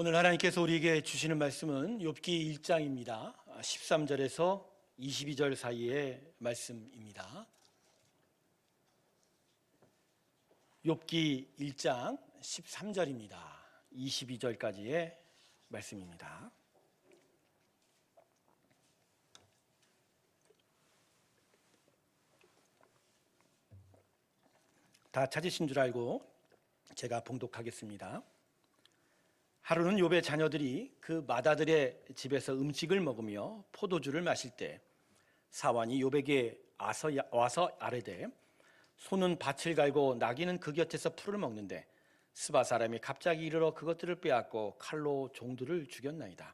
오늘 하나님께서 우리에게 주시는 말씀은 욥기 1장입니다. 13절에서 22절 사이의 말씀입니다. 욥기 1장 13절입니다. 22절까지의 말씀입니다. 다 찾으신 줄 알고 제가 봉독하겠습니다. 하루는 욥의 자녀들이 그 맏아들의 집에서 음식을 먹으며 포도주를 마실 때 사환이 욥에게 와서 아뢰되 소는 밭을 갈고 나귀는 그 곁에서 풀을 먹는데 스바 사람이 갑자기 이르러 그것들을 빼앗고 칼로 종들을 죽였나이다.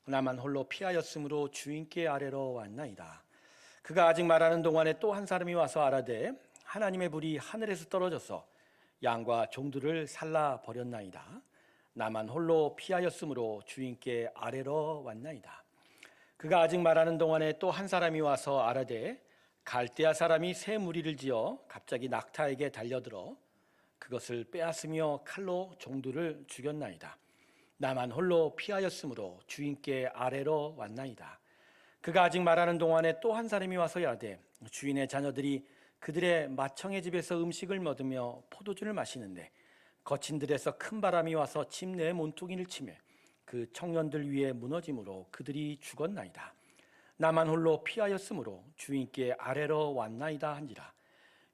나만 홀로 피하였으므로 주인께 아뢰러 왔나이다. 그가 아직 말하는 동안에 또 한 사람이 와서 아뢰되 하나님의 불이 하늘에서 떨어져서 양과 종들을 살라 버렸나이다. 나만 홀로 피하였으므로 주인께 아뢰러 왔나이다. 그가 아직 말하는 동안에 또 한 사람이 와서 아뢰되 갈대아 사람이 새 무리를 지어 갑자기 낙타에게 달려들어 그것을 빼앗으며 칼로 종들을 죽였나이다. 나만 홀로 피하였으므로 주인께 아뢰러 왔나이다. 그가 아직 말하는 동안에 또 한 사람이 와서 아뢰되 주인의 자녀들이 그들의 맏형의 집에서 음식을 먹으며 포도주를 마시는데 거친 들에서 큰 바람이 와서 집 내 문둥이를 치매 그 청년들 위에 무너짐으로 그들이 죽었나이다. 나만 홀로 피하였으므로 주인께 아뢰러 왔나이다 한지라.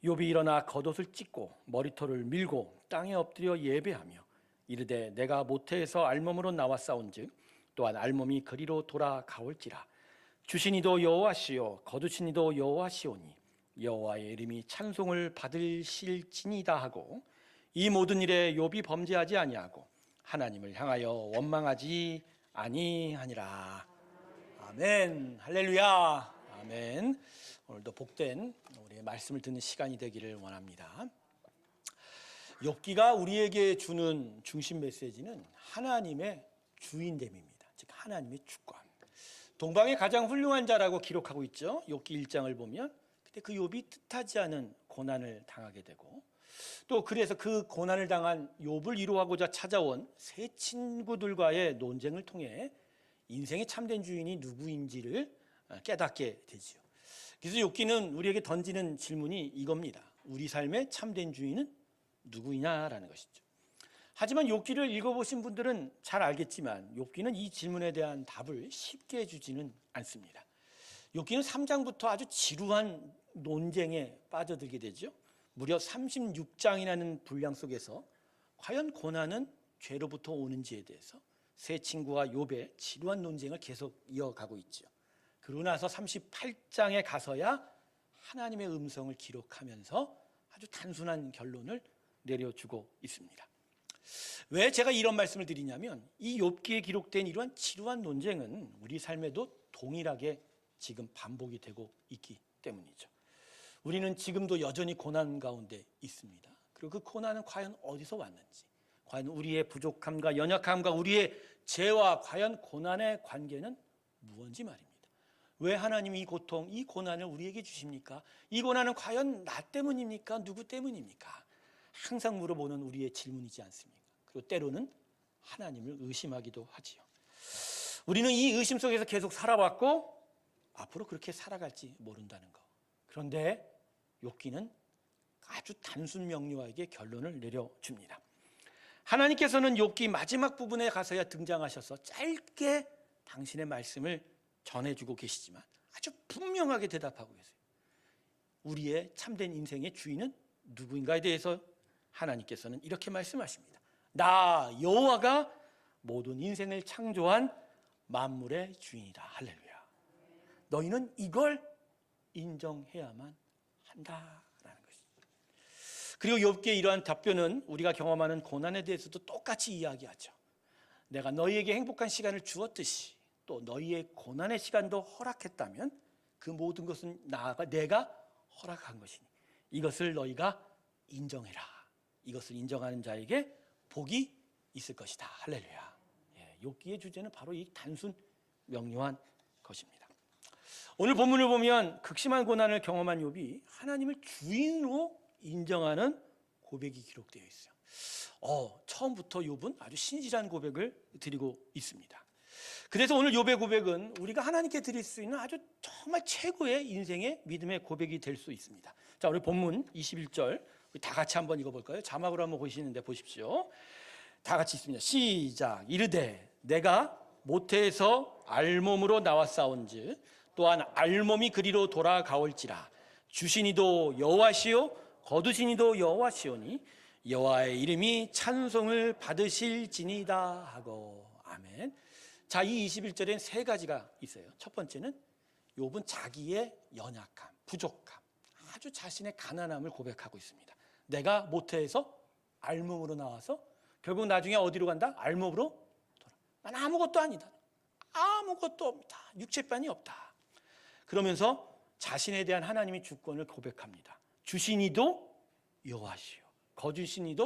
욥이 일어나 겉옷을 찢고 머리털을 밀고 땅에 엎드려 예배하며 이르되 내가 모태에서 알몸으로 나와 싸운즉 또한 알몸이 그리로 돌아가올지라. 주신 이도 여호와시요 거두신 이도 여호와시오니 여호와의 이름이 찬송을 받으실지니이다 하고 이 모든 일에 욥이 범죄하지 아니하고 하나님을 향하여 원망하지 아니하니라. 아멘. 할렐루야. 아멘. 오늘도 복된 우리의 말씀을 듣는 시간이 되기를 원합니다. 욥기가 우리에게 주는 중심 메시지는 하나님의 주인됨입니다. 즉 하나님의 주권. 동방의 가장 훌륭한 자라고 기록하고 있죠. 욥기 1장을 보면 그때 그 욥이 뜻하지 않은 고난을 당하게 되고 또 그래서 그 고난을 당한 욥을 위로하고자 찾아온 세 친구들과의 논쟁을 통해 인생의 참된 주인이 누구인지를 깨닫게 되지요. 그래서 욥기는 우리에게 던지는 질문이 이겁니다. 우리 삶의 참된 주인은 누구이냐라는 것이죠. 하지만 욥기를 읽어보신 분들은 잘 알겠지만 욥기는 이 질문에 대한 답을 쉽게 주지는 않습니다. 욥기는 3장부터 아주 지루한 논쟁에 빠져들게 되죠. 무려 36장이라는 분량 속에서 과연 고난은 죄로부터 오는지에 대해서 세 친구와 욥의 지루한 논쟁을 계속 이어가고 있죠. 그러고 나서 38장에 가서야 하나님의 음성을 기록하면서 아주 단순한 결론을 내려주고 있습니다. 왜 제가 이런 말씀을 드리냐면 이 욥기에 기록된 이러한 지루한 논쟁은 우리 삶에도 동일하게 지금 반복이 되고 있기 때문이죠. 우리는 지금도 여전히 고난 가운데 있습니다. 그리고 그 고난은 과연 어디서 왔는지, 과연 우리의 부족함과 연약함과 우리의 죄와 과연 고난의 관계는 무엇인지 말입니다. 왜 하나님이 이 고통, 이 고난을 우리에게 주십니까? 이 고난은 과연 나 때문입니까? 누구 때문입니까? 항상 물어보는 우리의 질문이지 않습니까? 그리고 때로는 하나님을 의심하기도 하지요. 우리는 이 의심 속에서 계속 살아왔고 앞으로 그렇게 살아갈지 모른다는 거. 그런데 욥기는 아주 단순 명료하게 결론을 내려줍니다. 하나님께서는 욥기 마지막 부분에 가서야 등장하셔서 짧게 당신의 말씀을 전해주고 계시지만 아주 분명하게 대답하고 계세요. 우리의 참된 인생의 주인은 누구인가에 대해서 하나님께서는 이렇게 말씀하십니다. 나 여호와가 모든 인생을 창조한 만물의 주인이다. 할렐루야. 너희는 이걸 인정해야만 한다라는 것이죠. 그리고 욥기의 이러한 답변은 우리가 경험하는 고난에 대해서도 똑같이 이야기하죠. 내가 너희에게 행복한 시간을 주었듯이 또 너희의 고난의 시간도 허락했다면 그 모든 것은 내가 허락한 것이니 이것을 너희가 인정해라. 이것을 인정하는 자에게 복이 있을 것이다. 할렐루야. 욥기의 주제는 바로 이 단순 명료한 것입니다. 오늘 본문을 보면 극심한 고난을 경험한 욥이 하나님을 주인으로 인정하는 고백이 기록되어 있어요. 처음부터 욥은 아주 신실한 고백을 드리고 있습니다. 그래서 오늘 욥의 고백은 우리가 하나님께 드릴 수 있는 아주 정말 최고의 인생의 믿음의 고백이 될 수 있습니다. 자, 우리 본문 21절 우리 다 같이 한번 읽어볼까요? 자막으로 한번 보시는데 보십시오. 다 같이 있습니다. 시작. 이르되 내가 모태에서 알몸으로 나왔사온즉 또한 알몸이 그리로 돌아가올지라 주시니도 여호와시요 거두시니도 여호와시오니 여호와의 이름이 찬송을 받으실지니이다 하고. 아멘. 자, 이 21절엔 세 가지가 있어요. 첫 번째는 욥은 자기의 연약함, 부족함, 아주 자신의 가난함을 고백하고 있습니다. 내가 모태에서 알몸으로 나와서 결국 나중에 어디로 간다? 알몸으로 돌아. 난 아무것도 아니다. 아무것도 없다. 육체반이 없다. 그러면서 자신에 대한 하나님의 주권을 고백합니다. 주시니도 여호와시요 거주시니도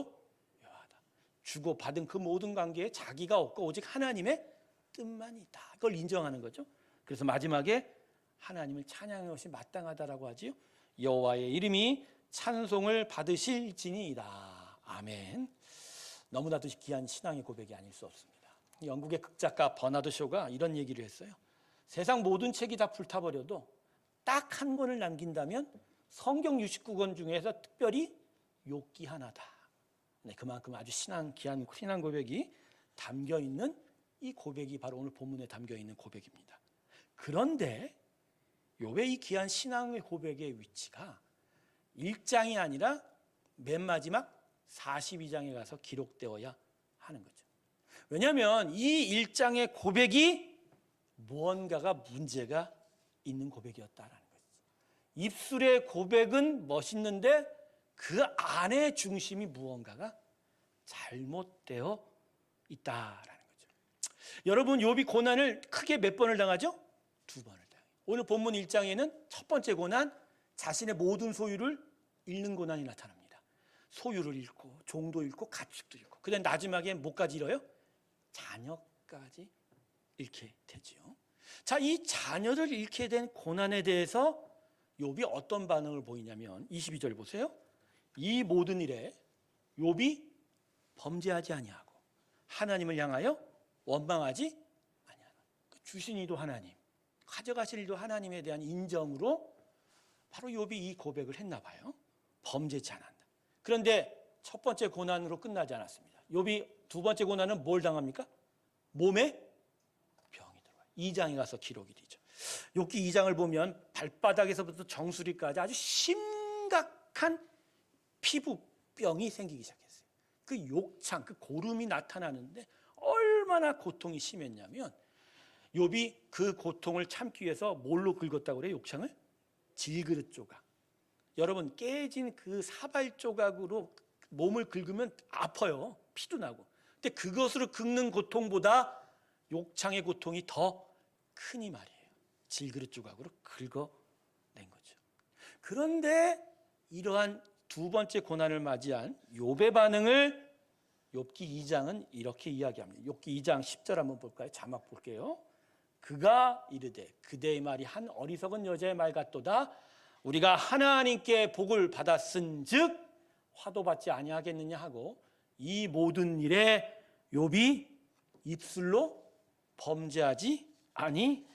여호와다. 주고 받은 그 모든 관계에 자기가 없고 오직 하나님의 뜻만 있다. 그걸 인정하는 거죠. 그래서 마지막에 하나님을 찬양하는 것이 마땅하다라고 하지요. 여호와의 이름이 찬송을 받으실지니이다. 아멘. 너무나도 귀한 신앙의 고백이 아닐 수 없습니다. 영국의 극작가 버나드 쇼가 이런 얘기를 했어요. 세상 모든 책이 다 불타버려도 딱 한 권을 남긴다면 성경 69권 중에서 특별히 욥기 하나다. 네, 그만큼 아주 귀한 신앙 고백이 담겨 있는 이 고백이 바로 오늘 본문에 담겨 있는 고백입니다. 그런데 욥의 이 귀한 신앙의 고백의 위치가 1장이 아니라 맨 마지막 42장에 가서 기록되어야 하는 거죠. 왜냐하면 이 1장의 고백이 무언가가 문제가 있는 고백이었다라는 거죠. 입술의 고백은 멋있는데 그 안의 중심이 무언가가 잘못되어 있다라는 거죠. 여러분, 욥이 고난을 크게 몇 번을 당하죠? 2번을 당해요. 오늘 본문 1장에는 첫 번째 고난, 자신의 모든 소유를 잃는 고난이 나타납니다. 소유를 잃고 종도 잃고 가축도 잃고, 그다음 마지막에 뭐까지 잃어요? 자녀까지 잃게 되죠. 자, 이 자녀를 잃게 된 고난에 대해서 욥이 어떤 반응을 보이냐면 22절 보세요. 이 모든 일에 욥이 범죄하지 아니하고 하나님을 향하여 원망하지 아니하고, 주신 이도 하나님, 가져가실 일도 하나님에 대한 인정으로 바로 욥이 이 고백을 했나 봐요. 범죄치 않았다. 그런데 첫 번째 고난으로 끝나지 않았습니다. 욥이 두 번째 고난은 뭘 당합니까? 몸에 병이 들어와요. 2장에 가서 기록이 되죠. 욥기 2장을 보면 발바닥에서부터 정수리까지 아주 심각한 피부병이 생기기 시작했어요. 그 욕창, 그 고름이 나타나는데 얼마나 고통이 심했냐면 욥이 그 고통을 참기 위해서 뭘로 긁었다고 그래요? 욕창을? 질그릇 조각. 여러분, 깨진 그 사발 조각으로 몸을 긁으면 아파요. 피도 나고. 근데 그것으로 긁는 고통보다 욕창의 고통이 더 크니 말이에요. 질그릇 조각으로 긁어낸 거죠. 그런데 이러한 두 번째 고난을 맞이한 욥의 반응을 욥기 2장은 이렇게 이야기합니다. 욥기 2장 10절 한번 볼까요? 자막 볼게요. 그가 이르되 그대의 말이 한 어리석은 여자의 말 같도다. 우리가 하나님께 복을 받았은즉 화도 받지 아니하겠느냐 하고, 이 모든 일에 욥이 입술로 범죄하지 아니.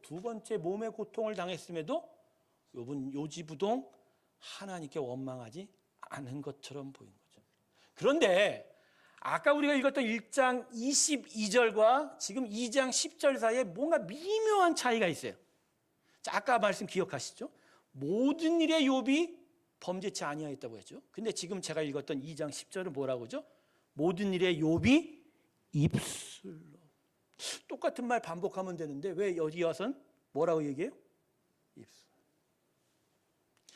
두 번째 몸의 고통을 당했음에도 욥은 요지부동 하나님께 원망하지 않은 것처럼 보인 거죠. 그런데 아까 우리가 읽었던 1장 22절과 지금 2장 10절 사이에 뭔가 미묘한 차이가 있어요. 자, 아까 말씀 기억하시죠? 모든 일에 욥이 범죄치 아니하였다고 했죠. 근데 지금 제가 읽었던 2장 10절은 뭐라고 하죠? 모든 일에 욥이 입술로. 똑같은 말 반복하면 되는데 왜 여기 와서는 뭐라고 얘기해요? 입술.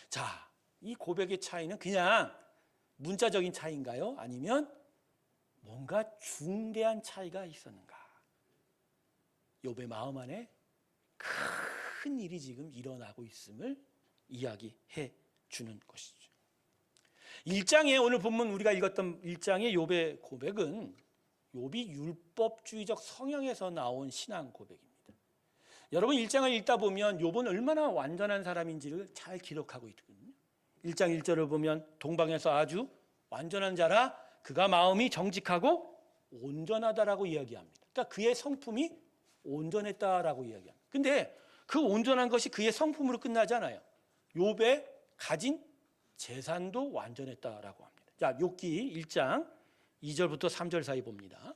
자, 이 고백의 차이는 그냥 문자적인 차이인가요? 아니면 뭔가 중대한 차이가 있었는가? 욥의 마음 안에 큰 일이 지금 일어나고 있음을 이야기해 주는 것이죠. 1장에 오늘 본문 우리가 읽었던 1장의 욥의 고백은 욥이 율법주의적 성향에서 나온 신앙 고백입니다. 여러분, 1장을 읽다 보면 욥은 얼마나 완전한 사람인지를 잘 기록하고 있거든요. 1장 1절을 보면 동방에서 아주 완전한 자라 그가 마음이 정직하고 온전하다라고 이야기합니다. 그러니까 그의 성품이 온전했다라고 이야기합니다. 근데 그 온전한 것이 그의 성품으로 끝나지 않아요. 욥의 가진 재산도 완전했다라고 합니다. 자, 욥기 1장 2절부터 3절 사이 봅니다.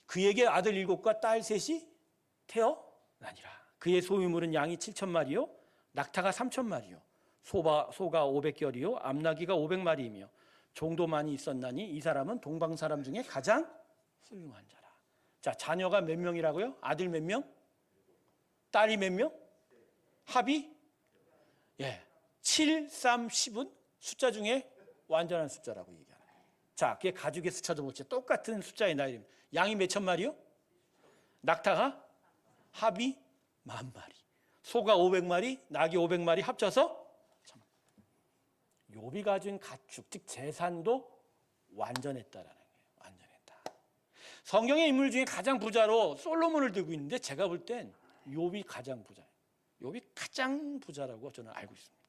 그에게 아들 7과 딸 3이 태어나니라. 그의 소유물은 양이 7,000마리요 낙타가 3,000마리요 소가 500결이요 암나귀가 500마리이며 종도 많이 있었나니 이 사람은 동방 사람 중에 가장 훌륭한 자라. 자, 자녀가 몇 명이라고요? 아들 몇 명? 딸이 몇 명? 합이 7, 3, 10은 숫자 중에 완전한 숫자라고 얘기하는 거예요. 자, 그게 가죽의 숫자도 못지 똑같은 숫자의 나이입니다. 양이 몇 천 마리요? 낙타가 합이 10,000마리, 소가 500마리, 낙이 500마리 합쳐서 욥이 가진 가축, 즉 재산도 완전했다라는 거예요. 완전했다. 성경의 인물 중에 가장 부자로 솔로몬을 들고 있는데 제가 볼 땐 욥이 가장 부자예요. 욥이 가장 부자라고 저는 알고 있습니다.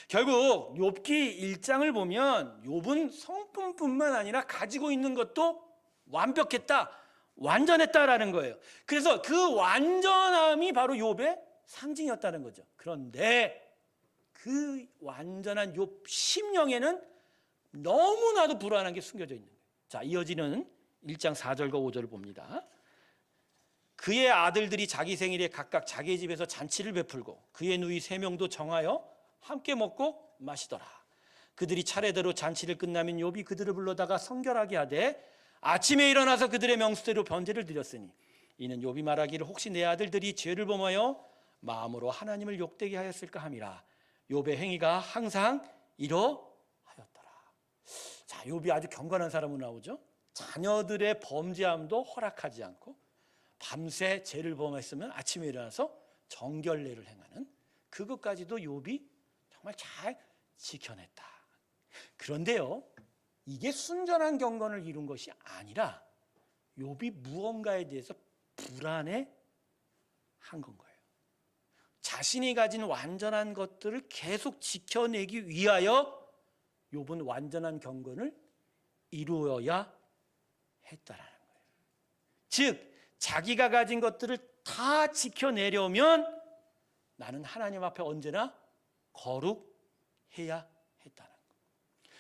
결국 욥기 1장을 보면 욥은 성품뿐만 아니라 가지고 있는 것도 완벽했다, 완전했다라는 거예요. 그래서 그 완전함이 바로 욥의 상징이었다는 거죠. 그런데 그 완전한 욥 심령에는 너무나도 불안한 게 숨겨져 있는 거예요. 자, 이어지는 1장 4절과 5절을 봅니다. 그의 아들들이 자기 생일에 각각 자기 집에서 잔치를 베풀고 그의 누이 3명도 정하여 함께 먹고 마시더라. 그들이 차례대로 잔치를 끝나면 욥이 그들을 불러다가 성결하게 하되 아침에 일어나서 그들의 명수대로 변제를 드렸으니 이는 욥이 말하기를 혹시 내 아들들이 죄를 범하여 마음으로 하나님을 욕되게 하였을까 함이라. 욥의 행위가 항상 이러하였더라. 자, 욥이 아주 경건한 사람으로 나오죠. 자녀들의 범죄함도 허락하지 않고 밤새 죄를 범했으면 아침에 일어나서 정결례를 행하는 그것까지도 욥이 정말 잘 지켜냈다. 그런데요, 이게 순전한 경건을 이룬 것이 아니라 욥이 무언가에 대해서 불안해 한 건 거예요. 자신이 가진 완전한 것들을 계속 지켜내기 위하여 욥은 완전한 경건을 이루어야 했다라는 거예요. 즉 자기가 가진 것들을 다 지켜내려면 나는 하나님 앞에 언제나 거룩해야 했다는 거예요.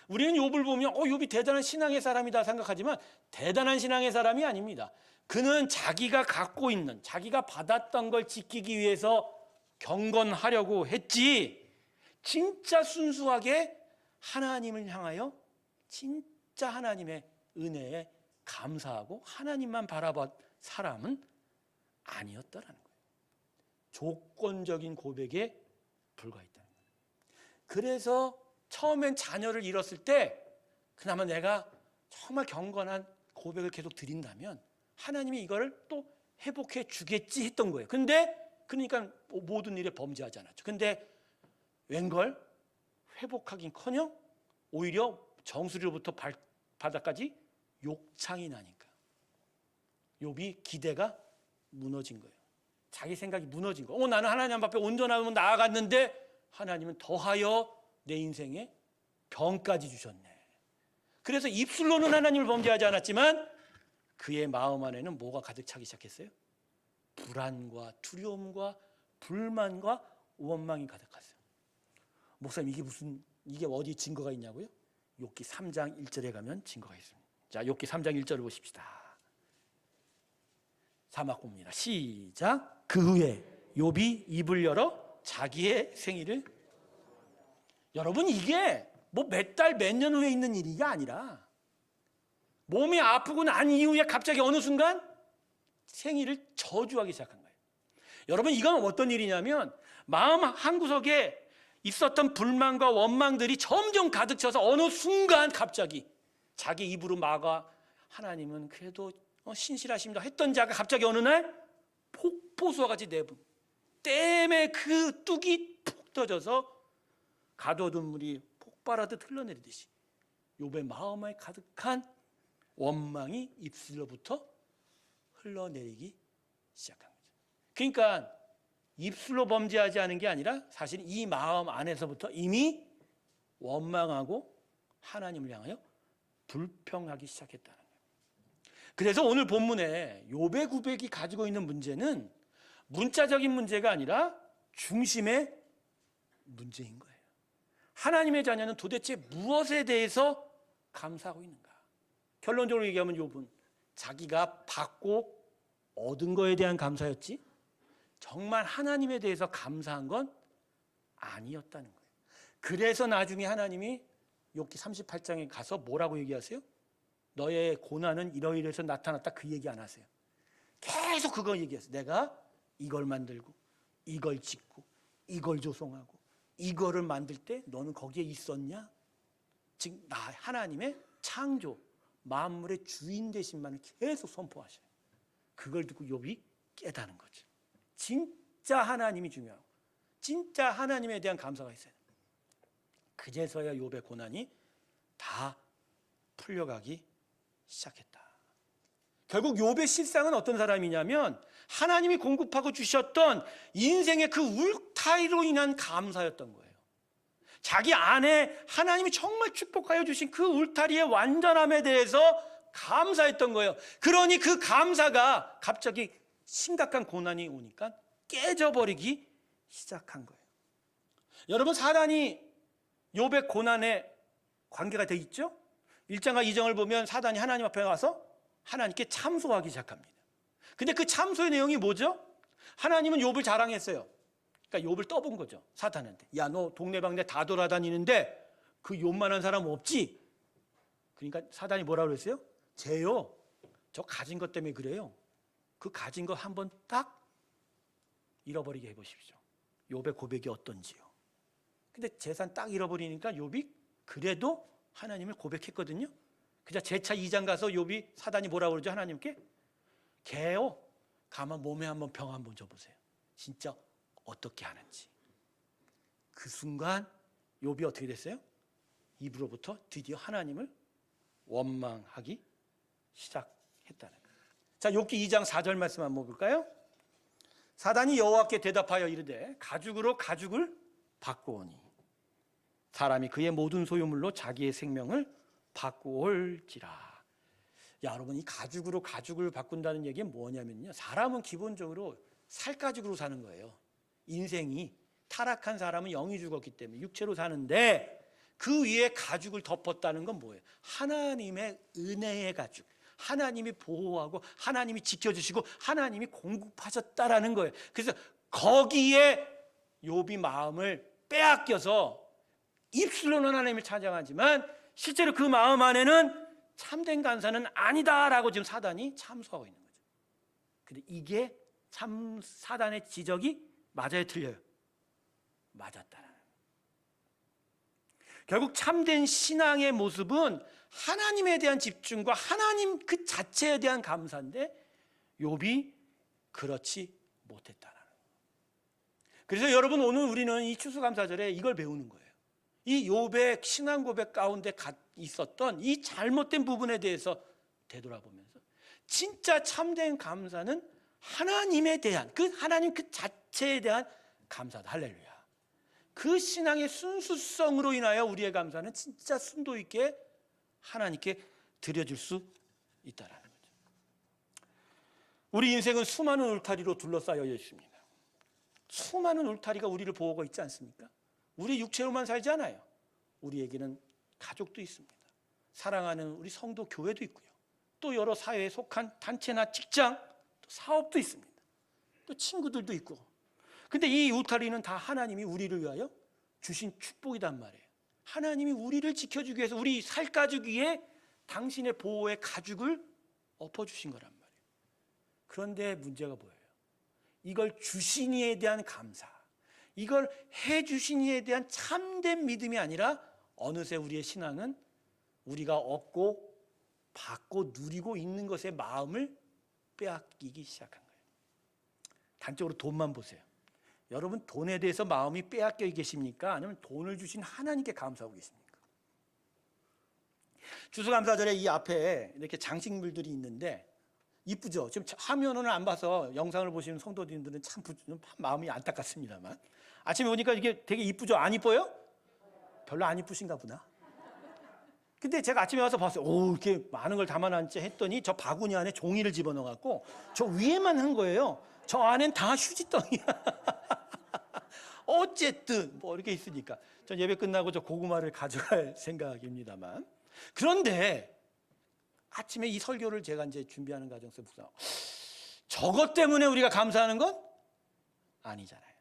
우리는 욥을 보면 욥이 대단한 신앙의 사람이다 생각하지만 대단한 신앙의 사람이 아닙니다. 그는 자기가 갖고 있는, 자기가 받았던 걸 지키기 위해서 경건하려고 했지, 진짜 순수하게 하나님을 향하여 진짜 하나님의 은혜에 감사하고 하나님만 바라본 사람은 아니었다라는 거예요. 조건적인 고백에 불과했다는 거예요. 그래서 처음엔 자녀를 잃었을 때 그나마 내가 정말 경건한 고백을 계속 드린다면 하나님이 이거를 또 회복해 주겠지 했던 거예요. 근데 그러니까 모든 일에 범죄하지 않았죠. 근데 웬걸 회복하긴커녕 오히려 정수리로부터 바닥까지 욕창이 나니까 욥이 기대가 무너진 거예요. 자기 생각이 무너진 거예요. 나는 하나님 앞에 온전하면 나아갔는데 하나님은 더하여 내 인생에 병까지 주셨네. 그래서 입술로는 하나님을 범죄하지 않았지만 그의 마음 안에는 뭐가 가득 차기 시작했어요? 불안과 두려움과 불만과 원망이 가득했어요. 목사님, 이게 어디 증거가 있냐고요? 욥기 3장 1절에 가면 증거가 있습니다. 자, 욥기 3장 1절을 보십시다. 자막 봅니다. 시작. 그 후에 욥이 입을 열어 자기의 생일을, 여러분 이게 뭐 몇 달 몇 년 후에 있는 일이가 아니라 몸이 아프고 난 이후에 갑자기 어느 순간 생일을 저주하기 시작한 거예요. 여러분 이건 어떤 일이냐면 마음 한구석에 있었던 불만과 원망들이 점점 가득 차서 어느 순간 갑자기 자기 입으로 막아 하나님은 그래도 신실하십니다 했던 자가 갑자기 어느 날 폭포수와 같이 내분 댐의 그 뚝이 푹 터져서 가둬둔 물이 폭발하듯 흘러내리듯이 욥의 마음에 가득한 원망이 입술로부터 흘러내리기 시작한 거죠. 그러니까 입술로 범죄하지 않은 게 아니라 사실 이 마음 안에서부터 이미 원망하고 하나님을 향하여 불평하기 시작했다는 거예요. 그래서 오늘 본문에 욥의 고백이 가지고 있는 문제는 문자적인 문제가 아니라 중심의 문제인 거예요. 하나님의 자녀는 도대체 무엇에 대해서 감사하고 있는가? 결론적으로 얘기하면 욥은 자기가 받고 얻은 거에 대한 감사였지 정말 하나님에 대해서 감사한 건 아니었다는 거예요. 그래서 나중에 하나님이 욥기 38장에 가서 뭐라고 얘기하세요? 너의 고난은 이러이러해서 나타났다, 그 얘기 안 하세요. 계속 그거 얘기하세요. 내가 이걸 만들고 이걸 짓고 이걸 조성하고 이거를 만들 때 너는 거기에 있었냐? 즉 나 하나님의 창조, 만물의 주인 되신만을 계속 선포하셔요. 그걸 듣고 욥이 깨닫는 거죠. 진짜 하나님이 중요하고 진짜 하나님에 대한 감사가 있어요. 그제서야 욥의 고난이 다 풀려가기 시작했다. 결국 욥의 실상은 어떤 사람이냐면 하나님이 공급하고 주셨던 인생의 그 울타리로 인한 감사였던 거예요. 자기 안에 하나님이 정말 축복하여 주신 그 울타리의 완전함에 대해서 감사했던 거예요. 그러니 그 감사가 갑자기 심각한 고난이 오니까 깨져버리기 시작한 거예요. 여러분, 사단이 욥의 고난에 관계가 돼 있죠? 1장과 2장을 보면 사단이 하나님 앞에 와서 하나님께 참소하기 시작합니다. 근데 그 참소의 내용이 뭐죠? 하나님은 욥을 자랑했어요. 그러니까 욥을 떠본 거죠, 사탄한테. 야, 너 동네방네 다 돌아다니는데 그 욥만한 사람 없지? 그러니까 사단이 뭐라고 그랬어요? 쟤요, 저 가진 것 때문에 그래요. 그 가진 거 한번 딱 잃어버리게 해보십시오. 욥의 고백이 어떤지요. 근데 재산 딱 잃어버리니까 욥이 그래도 하나님을 고백했거든요. 그자 제차 2장 가서 욥이 사단이 뭐라고 그러죠? 하나님께 개요, 가만 몸에 한번 병 한번 줘보세요. 진짜 어떻게 하는지. 그 순간 욥이 어떻게 됐어요? 입으로부터 드디어 하나님을 원망하기 시작했다는 거예요. 자, 욥기 2장 4절 말씀 한번 볼까요? 사단이 여호와께 대답하여 이르되 가죽으로 가죽을 바꾸오니 사람이 그의 모든 소유물로 자기의 생명을 바꾸올지라. 여러분, 이 가죽으로 가죽을 바꾼다는 얘기는 뭐냐면요, 사람은 기본적으로 살가죽으로 사는 거예요. 인생이 타락한 사람은 영이 죽었기 때문에 육체로 사는데 그 위에 가죽을 덮었다는 건 뭐예요? 하나님의 은혜의 가죽, 하나님이 보호하고 하나님이 지켜주시고 하나님이 공급하셨다라는 거예요. 그래서 거기에 욥이 마음을 빼앗겨서 입술로는 하나님을 찬양하지만 실제로 그 마음 안에는 참된 감사는 아니다라고 지금 사단이 참소하고 있는 거죠. 근데 이게 참 사단의 지적이 맞아요, 틀려요? 맞았다라는 거예요. 결국 참된 신앙의 모습은 하나님에 대한 집중과 하나님 그 자체에 대한 감사인데 욥이 그렇지 못했다라는 거예요. 그래서 여러분, 오늘 우리는 이 추수감사절에 이걸 배우는 거예요. 이 욥의 신앙 고백 가운데 있었던 이 잘못된 부분에 대해서 되돌아보면서 진짜 참된 감사는 하나님에 대한 그 하나님 그 자체에 대한 감사다. 할렐루야. 그 신앙의 순수성으로 인하여 우리의 감사는 진짜 순도 있게 하나님께 드려줄 수 있다라는 거죠. 우리 인생은 수많은 울타리로 둘러싸여 있습니다. 수많은 울타리가 우리를 보호하고 있지 않습니까? 우리 육체로만 살지 않아요. 우리에게는 가족도 있습니다. 사랑하는 우리 성도 교회도 있고요. 또 여러 사회에 속한 단체나 직장, 또 사업도 있습니다. 또 친구들도 있고. 근데 이 울타리는 다 하나님이 우리를 위하여 주신 축복이단 말이에요. 하나님이 우리를 지켜주기 위해서 우리 살가죽 위에 당신의 보호의 가죽을 엎어주신 거란 말이에요. 그런데 문제가 뭐예요? 이걸 주신 이에 대한 감사, 이걸 해주신 이에 대한 참된 믿음이 아니라 어느새 우리의 신앙은 우리가 얻고 받고 누리고 있는 것에 마음을 빼앗기기 시작한 거예요. 단적으로 돈만 보세요. 여러분, 돈에 대해서 마음이 빼앗겨 계십니까? 아니면 돈을 주신 하나님께 감사하고 계십니까? 추수감사절에 이 앞에 이렇게 장식물들이 있는데 이쁘죠? 지금 화면은 안 봐서 영상을 보시는 성도님들은 참 마음이 안타깝습니다만 아침에 오니까 이게 되게 이쁘죠? 안 이뻐요? 별로 안 이쁘신가 보나? 근데 제가 아침에 와서 봤어요. 오, 이렇게 많은 걸 담아놨지 했더니 저 바구니 안에 종이를 집어넣어갖고 저 위에만 한 거예요. 저 안엔 다 휴지덩이야. 어쨌든 뭐 이렇게 있으니까 전 예배 끝나고 저 고구마를 가져갈 생각입니다만, 그런데 아침에 이 설교를 제가 이제 준비하는 과정에서 묵상, 저것 때문에 우리가 감사하는 건 아니잖아요.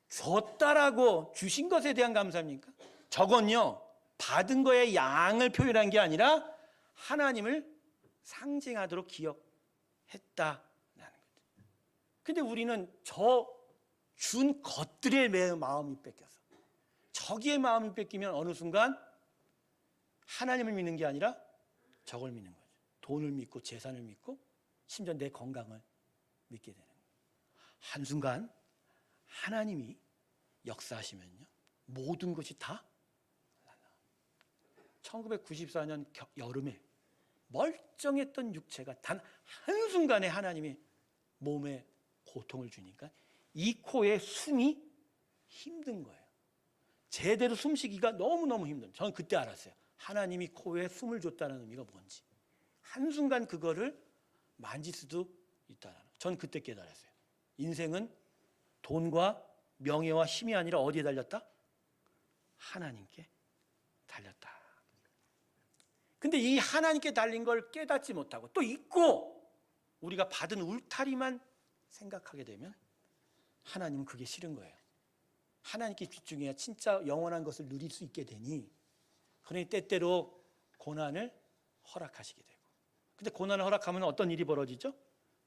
줬다라고 주신 것에 대한 감사입니까? 저건요, 받은 거의 양을 표현한 게 아니라 하나님을 상징하도록 기억했다라는 거죠. 근데 우리는 저 준 것들의 마음이 뺏겨서, 저기의 마음이 뺏기면 어느 순간 하나님을 믿는 게 아니라 저걸 믿는 거죠. 돈을 믿고 재산을 믿고 심지어 내 건강을 믿게 되는 거예요. 한순간 하나님이 역사하시면요, 모든 것이 다 달라. 1994년 여름에 멀쩡했던 육체가 단 한순간에 하나님이 몸에 고통을 주니까 이 코에 숨이 힘든 거예요. 제대로 숨쉬기가 너무너무 힘든. 저는 그때 알았어요. 하나님이 코에 숨을 줬다는 의미가 뭔지. 한순간 그거를 만질 수도 있다는. 전 그때 깨달았어요. 인생은 돈과 명예와 힘이 아니라 어디에 달렸다? 하나님께 달렸다. 근데 이 하나님께 달린 걸 깨닫지 못하고 또 잊고 우리가 받은 울타리만 생각하게 되면 하나님은 그게 싫은 거예요. 하나님께 집중해야 진짜 영원한 것을 누릴 수 있게 되니, 그러니 때때로 고난을 허락하시게 되고, 근데 고난을 허락하면 어떤 일이 벌어지죠?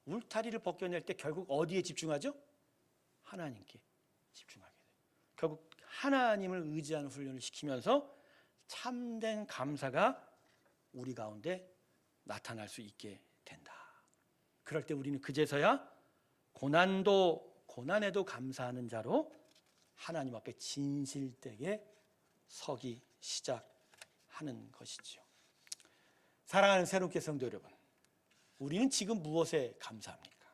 울타리를 벗겨낼 때 결국 어디에 집중하죠? 하나님께 집중하게 돼요. 결국 하나님을 의지하는 훈련을 시키면서 참된 감사가 우리 가운데 나타날 수 있게 된다. 그럴 때 우리는 그제서야 고난에도 감사하는 자로 하나님 앞에 진실되게 서기 시작하는 것이죠. 사랑하는 새롭게 성도 여러분, 우리는 지금 무엇에 감사합니까?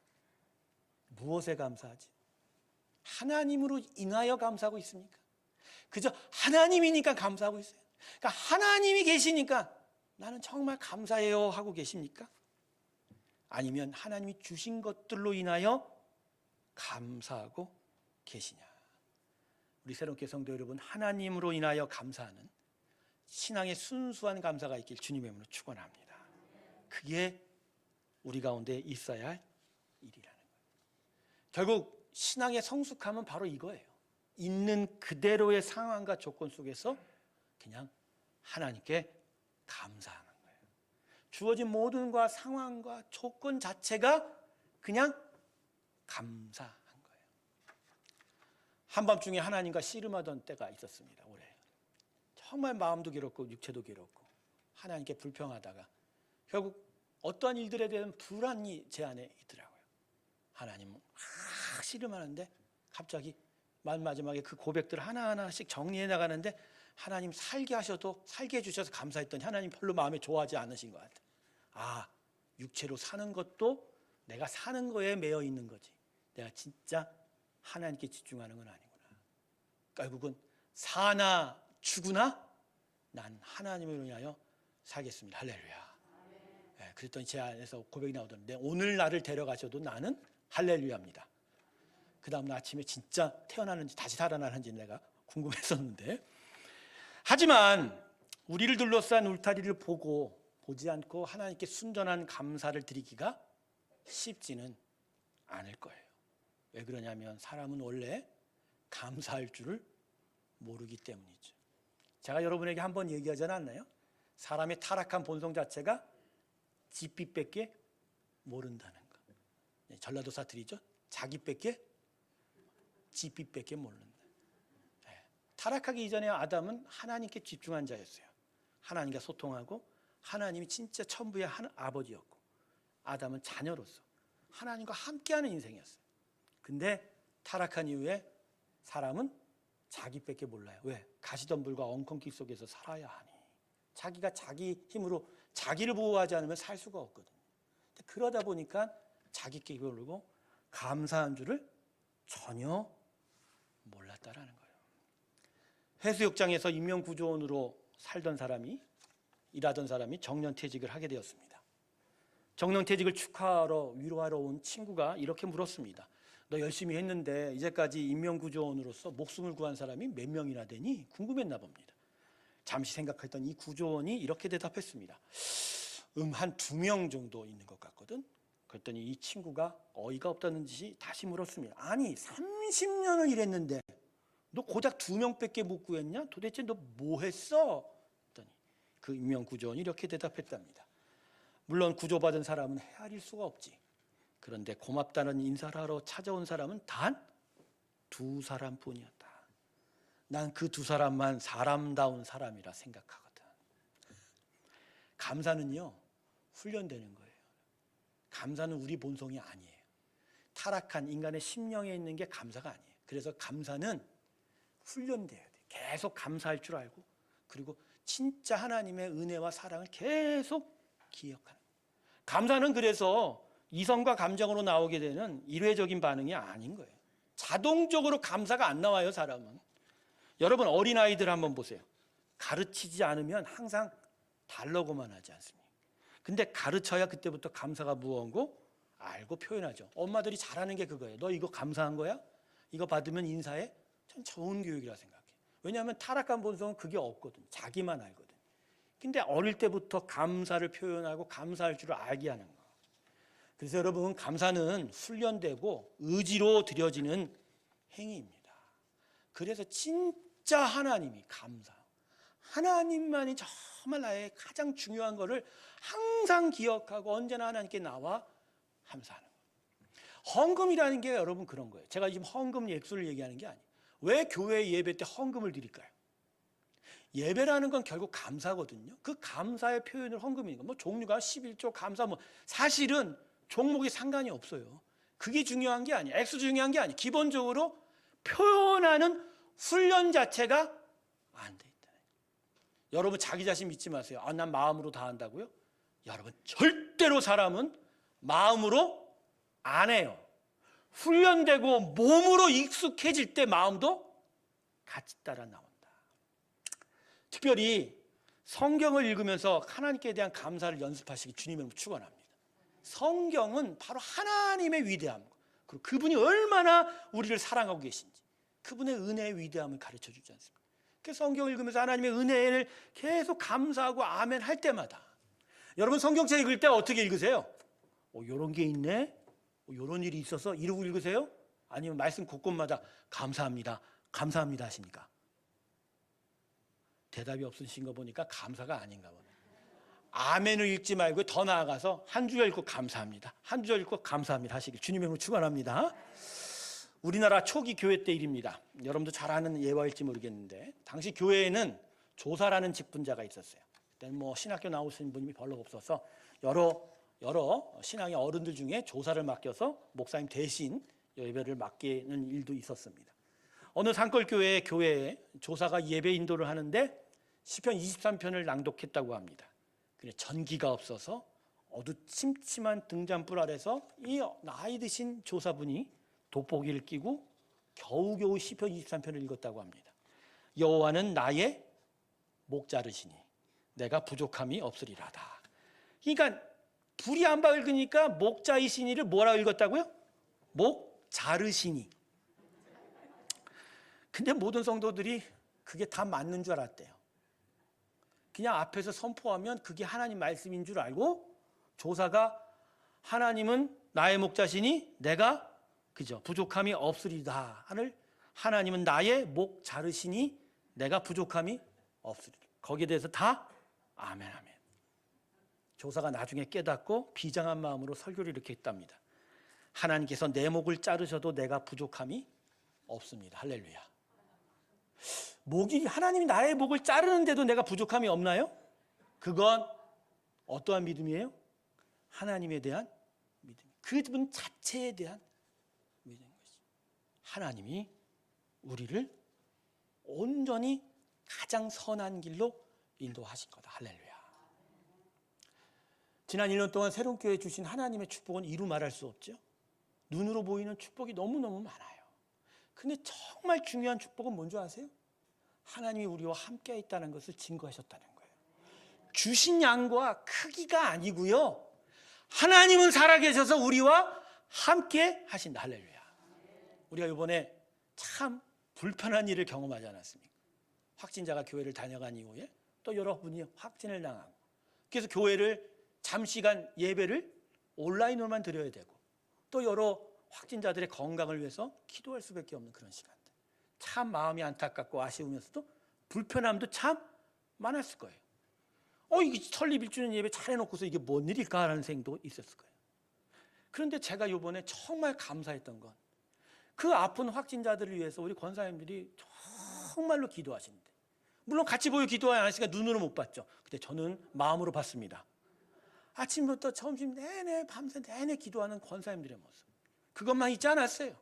무엇에 감사하지? 하나님으로 인하여 감사하고 있습니까? 그저 하나님이니까 감사하고 있어요. 그러니까 하나님이 계시니까 나는 정말 감사해요 하고 계십니까? 아니면 하나님이 주신 것들로 인하여 감사하고 계시냐? 우리 새롭게 성도 여러분, 하나님으로 인하여 감사하는 신앙의 순수한 감사가 있길 주님의 이름으로 축원합니다. 그게 우리 가운데 있어야 할 일이라는 거예요. 결국 신앙의 성숙함은 바로 이거예요. 있는 그대로의 상황과 조건 속에서 그냥 하나님께 감사하는 거예요. 주어진 모든 것과 상황과 조건 자체가 그냥 감사한 거예요. 한밤중에 하나님과 씨름하던 때가 있었습니다. 올해 정말 마음도 괴롭고 육체도 괴롭고 하나님께 불평하다가 결국 어떠한 일들에 대한 불안이 제 안에 있더라고요. 하나님 씨름하는데 갑자기 맨 마지막에 그 고백들 하나하나씩 정리해 나가는데, 하나님 살게 하셔도 살게 해주셔서 감사했더니 하나님 별로 마음에 좋아하지 않으신 것 같아요. 아, 육체로 사는 것도 내가 사는 거에 매여 있는 거지, 내가 진짜 하나님께 집중하는 건 아니구나. 결국은 사나 죽으나 난 하나님을 위하여 살겠습니다. 할렐루야. 네, 그랬더니 제 안에서 고백이 나오던데, 오늘 나를 데려가셔도 나는 할렐루야입니다. 그 다음날 아침에 진짜 태어나는지 다시 살아나는지 내가 궁금했었는데, 하지만 우리를 둘러싼 울타리를 보지 않고 하나님께 순전한 감사를 드리기가 쉽지는 않을 거예요. 왜 그러냐면 사람은 원래 감사할 줄을 모르기 때문이죠. 제가 여러분에게 한번 얘기하지 않았나요? 사람의 타락한 본성 자체가 집빚밖에 모른다는 거. 네, 전라도 사투리죠. 자기밖에 집빚밖에 모른다. 네. 타락하기 이전에 아담은 하나님께 집중한 자였어요. 하나님과 소통하고 하나님이 진짜 천부의 아버지였고, 아담은 자녀로서 하나님과 함께하는 인생이었어요. 근데 타락한 이후에 사람은 자기밖에 몰라요. 왜? 가시덤불과 엉겅퀴 속에서 살아야 하니. 자기가 자기 힘으로 자기를 보호하지 않으면 살 수가 없거든요. 그러다 보니까 자기께 모르고 감사한 줄을 전혀 몰랐다라는 거예요. 해수욕장에서 인명구조원으로 살던 사람이 일하던 사람이 정년퇴직을 하게 되었습니다. 정년퇴직을 축하하러 위로하러 온 친구가 이렇게 물었습니다. 너 열심히 했는데 이제까지 인명구조원으로서 목숨을 구한 사람이 몇 명이나 되니 궁금했나 봅니다. 잠시 생각했던 이 구조원이 이렇게 대답했습니다. 한 2명 정도 있는 것 같거든. 그랬더니 이 친구가 어이가 없다는 듯이 다시 물었습니다. 아니 30년을 일했는데 너 고작 2명밖에 못 구했냐? 도대체 너 뭐 했어? 했더니 그 인명구조원이 이렇게 대답했답니다. 물론 구조받은 사람은 헤아릴 수가 없지. 그런데 고맙다는 인사를 하러 찾아온 사람은 단 2사람뿐이었다. 난 그 2사람만 사람다운 사람이라 생각하거든. 감사는요, 훈련되는 거예요. 감사는 우리 본성이 아니에요. 타락한 인간의 심령에 있는 게 감사가 아니에요. 그래서 감사는 훈련돼야 돼요. 계속 감사할 줄 알고, 그리고 진짜 하나님의 은혜와 사랑을 계속 기억하는 거예요. 감사는 그래서 이성과 감정으로 나오게 되는 일회적인 반응이 아닌 거예요. 자동적으로 감사가 안 나와요, 사람은. 여러분, 어린아이들 한번 보세요. 가르치지 않으면 항상 달라고만 하지 않습니까? 근데 가르쳐야 그때부터 감사가 무언고 알고 표현하죠. 엄마들이 잘하는 게 그거예요. 너 이거 감사한 거야? 이거 받으면 인사해? 전 좋은 교육이라 생각해요. 왜냐하면 타락한 본성은 그게 없거든. 자기만 알거든. 근데 어릴 때부터 감사를 표현하고 감사할 줄을 알게 하는 거. 그래서 여러분, 감사는 훈련되고 의지로 드려지는 행위입니다. 그래서 진짜 하나님이 감사, 하나님만이 정말 나의 가장 중요한 것을 항상 기억하고 언제나 하나님께 나와 감사하는 거예요. 헌금이라는 게 여러분 그런 거예요. 제가 지금 헌금 액수를 얘기하는 게 아니에요. 왜 교회 예배 때 헌금을 드릴까요? 예배라는 건 결국 감사거든요. 그 감사의 표현을 헌금이니까 뭐 종류가 11조 감사 뭐 사실은 종목이 상관이 없어요. 그게 중요한 게 아니에요. 액수 중요한 게 아니에요. 기본적으로 표현하는 훈련 자체가 안 돼 있다. 여러분 자기 자신 믿지 마세요. 아, 난 마음으로 다 한다고요? 여러분 절대로 사람은 마음으로 안 해요. 훈련되고 몸으로 익숙해질 때 마음도 같이 따라 나온다. 특별히 성경을 읽으면서 하나님께 대한 감사를 연습하시기 주님의 축원합니다. 성경은 바로 하나님의 위대함, 그리고 그분이 얼마나 우리를 사랑하고 계신지, 그분의 은혜의 위대함을 가르쳐 주지 않습니까? 그래서 성경을 읽으면서 하나님의 은혜를 계속 감사하고 아멘 할 때마다, 여러분 성경책 읽을 때 어떻게 읽으세요? 이런 게 있네? 이런 일이 있어서 이러고 읽으세요? 아니면 말씀 곳곳마다 감사합니다, 감사합니다 하십니까? 대답이 없으신 거 보니까 감사가 아닌가 보네. 아멘을 읽지 말고 더 나아가서 한 주절 읽고 감사합니다, 한 주절 읽고 감사합니다 하시길 주님의 이름으로 축원합니다. 우리나라 초기 교회 때 일입니다. 여러분도 잘 아는 예화일지 모르겠는데 당시 교회에는 조사라는 직분자가 있었어요. 그때는 뭐 신학교 나오신 분이 별로 없어서 여러 신앙의 어른들 중에 조사를 맡겨서 목사님 대신 예배를 맡기는 일도 있었습니다. 어느 산골교회 교회에 조사가 예배 인도를 하는데 시편 23편을 낭독했다고 합니다. 근데 전기가 없어서 어두침침한 등잔불 아래서 이 나이 드신 조사분이 돋보기를 끼고 겨우겨우 시편 23편을 읽었다고 합니다. 여호와는 나의 목 자르시니 내가 부족함이 없으리라다. 그러니까 불이 안 밝으니까 목 자르시니를 뭐라고 읽었다고요? 목 자르시니. 근데 모든 성도들이 그게 다 맞는 줄 알았대요. 그냥 앞에서 선포하면 그게 하나님 말씀인 줄 알고 조사가 하나님은 나의 목자시니 내가 그죠 부족함이 없으리다 하늘, 하나님은 나의 목 자르시니 내가 부족함이 없으리다. 거기에 대해서 다 아멘 아멘. 조사가 나중에 깨닫고 비장한 마음으로 설교를 이렇게 했답니다. 하나님께서 내 목을 자르셔도 내가 부족함이 없습니다. 할렐루야. 목이, 하나님이 나의 목을 자르는데도 내가 부족함이 없나요? 그건 어떠한 믿음이에요? 하나님에 대한 믿음. 그분 자체에 대한 믿음인 것이죠. 하나님이 우리를 온전히 가장 선한 길로 인도하신 거다. 할렐루야. 지난 1년 동안 새롬교회에 주신 하나님의 축복은 이루 말할 수 없죠. 눈으로 보이는 축복이 너무너무 많아요. 근데 정말 중요한 축복은 뭔지 아세요? 하나님이 우리와 함께 있다는 것을 증거하셨다는 거예요. 주신 양과 크기가 아니고요. 하나님은 살아계셔서 우리와 함께 하신다. 할렐루야. 우리가 이번에 참 불편한 일을 경험하지 않았습니까? 확진자가 교회를 다녀간 이후에 또 여러분이 확진을 당하고, 그래서 교회를 잠시간 예배를 온라인으로만 드려야 되고, 또 여러 확진자들의 건강을 위해서 기도할 수밖에 없는 그런 시간들, 참 마음이 안타깝고 아쉬우면서도 불편함도 참 많았을 거예요. 이게 설립 1주년 예배 잘해놓고서 이게 뭔 일일까 라는 생각도 있었을 거예요. 그런데 제가 이번에 정말 감사했던 건, 그 아픈 확진자들을 위해서 우리 권사님들이 정말로 기도하시는데, 물론 같이 보여 기도하지 않으니까 눈으로 못 봤죠. 근데 저는 마음으로 봤습니다. 아침부터 점심 내내 밤새 내내 기도하는 권사님들의 모습, 그것만 있지 않았어요.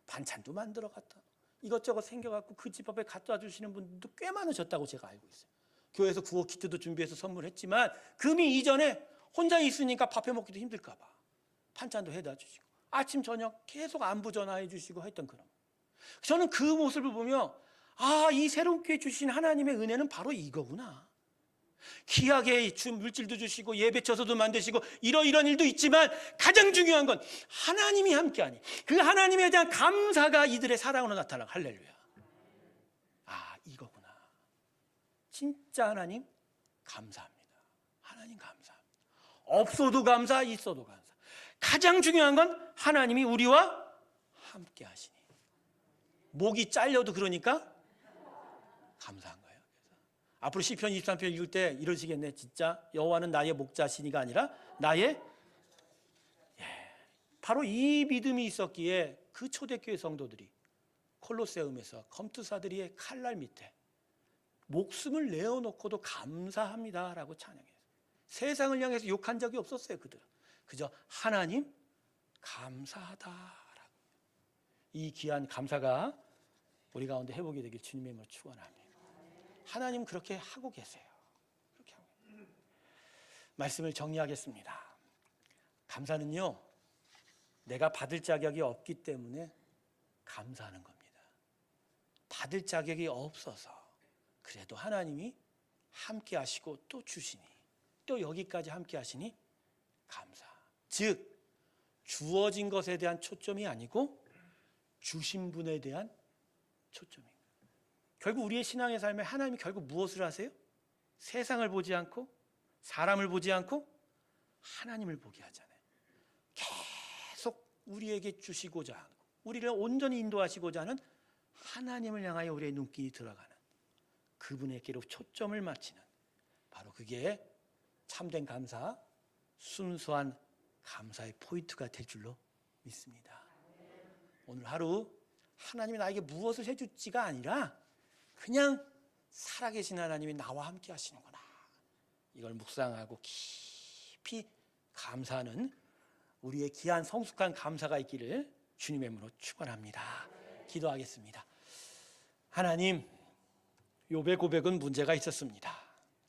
반찬도 만들어 갖다 이것저것 생겨갖고 그 집 앞에 갖다 주시는 분들도 꽤 많으셨다고 제가 알고 있어요. 교회에서 구호 키트도 준비해서 선물했지만 금이 이전에 혼자 있으니까 밥 해먹기도 힘들까 봐 반찬도 해다 주시고 아침 저녁 계속 안부 전화해 주시고 했던 그런, 저는 그 모습을 보며 이 새롭게 주신 하나님의 은혜는 바로 이거구나. 귀하게 물질도 주시고 예배처소도 만드시고 이런 일도 있지만 가장 중요한 건 하나님이 함께하니 그 하나님에 대한 감사가 이들의 사랑으로 나타나고, 할렐루야. 이거구나. 진짜 하나님 감사합니다. 하나님 감사합니다. 없어도 감사, 있어도 감사. 가장 중요한 건 하나님이 우리와 함께 하시니. 목이 잘려도 그러니까 감사한 거예요. 그래서 앞으로 시편 23편 읽을 때 이러시겠네. 진짜 여호와는 나의 목자시니가 아니라 나의, 바로 이 믿음이 있었기에 그 초대교회 성도들이 콜로세움에서 검투사들의 칼날 밑에 목숨을 내어놓고도 감사합니다라고 찬양했어요. 세상을 향해서 욕한 적이 없었어요. 그들은 그저 하나님 감사하다라고. 이 귀한 감사가 우리 가운데 회복이 되길 주님의 이름으로 축원합니다. 하나님 그렇게 하고 계세요. 그렇게 하고 계세요. 말씀을 정리하겠습니다. 감사는요, 내가 받을 자격이 없기 때문에 감사하는 겁니다. 받을 자격이 없어서 그래도 하나님이 함께 하시고 또 주시니, 또 여기까지 함께 하시니 감사. 즉 주어진 것에 대한 초점이 아니고 주신 분에 대한 초점입니다. 결국 우리의 신앙의 삶에 하나님이 결국 무엇을 하세요? 세상을 보지 않고 사람을 보지 않고 하나님을 보게 하잖아요. 계속 우리에게 주시고자 하고 우리를 온전히 인도하시고자 하는 하나님을 향하여 우리의 눈길이 들어가는 그분에게로 초점을 맞추는, 바로 그게 참된 감사, 순수한 감사의 포인트가 될 줄로 믿습니다. 오늘 하루 하나님이 나에게 무엇을 해줄지가 아니라 그냥 살아계신 하나님이 나와 함께 하시는구나, 이걸 묵상하고 깊이 감사하는 우리의 귀한 성숙한 감사가 있기를 주님의 이름으로 축원합니다. 기도하겠습니다. 하나님, 욥의 고백은 문제가 있었습니다.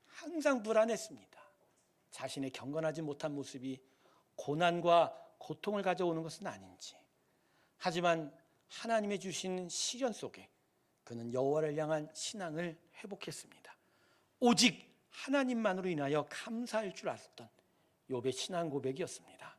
항상 불안했습니다. 자신의 경건하지 못한 모습이 고난과 고통을 가져오는 것은 아닌지, 하지만 하나님의 주신 시련 속에 그는 여호와를 향한 신앙을 회복했습니다. 오직 하나님만으로 인하여 감사할 줄 알았던 욥의 신앙 고백이었습니다.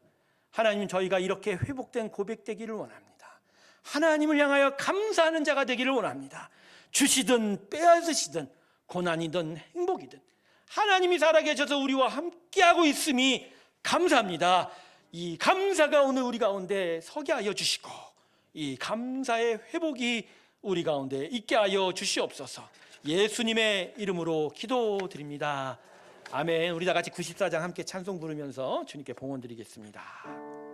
하나님, 저희가 이렇게 회복된 고백되기를 원합니다. 하나님을 향하여 감사하는 자가 되기를 원합니다. 주시든 빼앗으시든 고난이든 행복이든 하나님이 살아계셔서 우리와 함께하고 있음이 감사합니다. 이 감사가 오늘 우리 가운데 서게 하여 주시고 이 감사의 회복이 우리 가운데 있게 하여 주시옵소서. 예수님의 이름으로 기도드립니다. 아멘. 우리 다 같이 94장 함께 찬송 부르면서 주님께 봉헌 드리겠습니다.